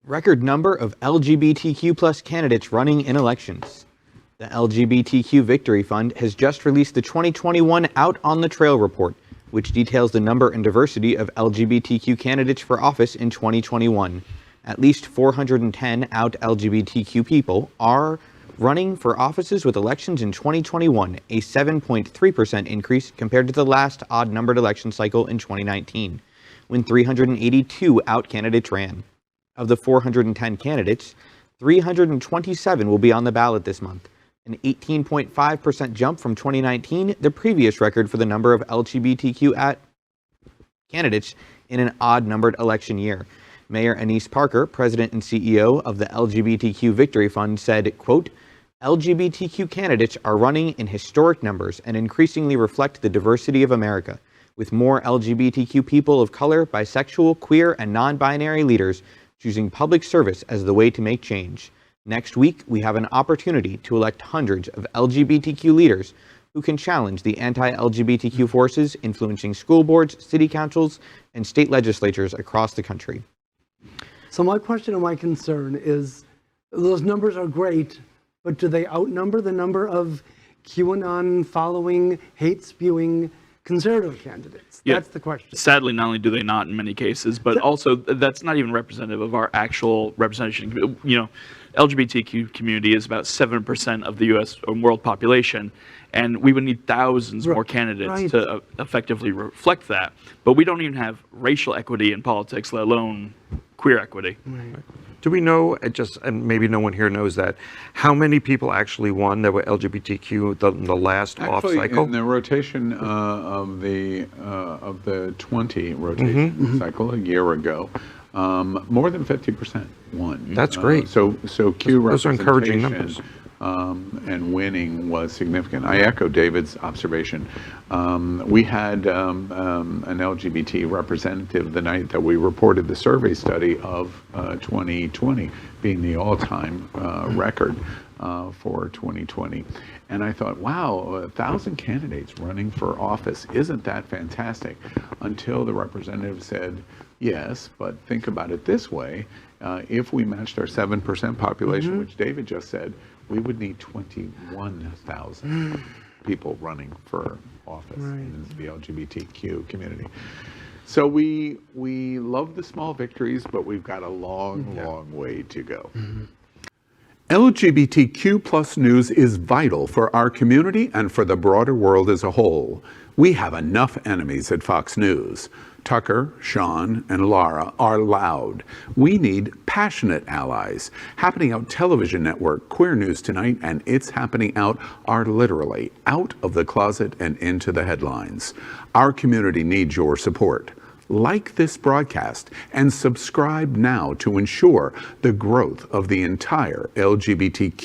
Record number of LGBTQ plus candidates running in elections. The LGBTQ Victory Fund has just released the 2021 Out on the Trail report, which details the number and diversity of LGBTQ candidates for office in 2021. At least 410 out LGBTQ people are running for offices with elections in 2021, a 7.3% increase compared to the last odd-numbered election cycle in 2019, when 382 out candidates ran. Of the 410 candidates, 327 will be on the ballot this month, an 18.5% jump from 2019, the previous record for the number of LGBTQ candidates in an odd-numbered election year. Mayor Annise Parker, president and CEO of the LGBTQ Victory Fund, said, quote, LGBTQ candidates are running in historic numbers and increasingly reflect the diversity of America, with more LGBTQ people of color, bisexual, queer, and non-binary leaders choosing public service as the way to make change. Next week, we have an opportunity to elect hundreds of LGBTQ leaders who can challenge the anti-LGBTQ forces influencing school boards, city councils, and state legislatures across the country. So my question and my concern is, those numbers are great, but do they outnumber the number of QAnon following, hate spewing conservative candidates? Yeah. That's the question. Sadly, not only do they not in many cases, but also that's not even representative of our actual representation. You know, LGBTQ community is about 7% of the U.S. or world population, and we would need thousands more candidates to effectively reflect that. But we don't even have racial equity in politics, let alone queer equity. Right. Do we know, and maybe no one here knows that, how many people actually won that were LGBTQ in the last off cycle? In the rotation of the 20 rotation cycle a year ago, more than 50% won. That's great. So Q those are encouraging numbers. And winning was significant. I echo David's observation. We had an LGBT representative the night that we reported the survey study of 2020 being the all-time record for 2020. And I thought, wow, 1,000 candidates running for office, isn't that fantastic? Until the representative said, yes, but think about it this way. If we matched our 7% population, which David just said, we would need 21,000 people running for office in the LGBTQ community. So we love the small victories, but we've got a long way to go. LGBTQ plus news is vital for our community and for the broader world as a whole. We have enough enemies at Fox News. Tucker, Sean, and Laura are loud. We need passionate allies. Happening Out Television Network, Queer News Tonight, and It's Happening Out are literally out of the closet and into the headlines. Our community needs your support. Like this broadcast and subscribe now to ensure the growth of the entire LGBTQ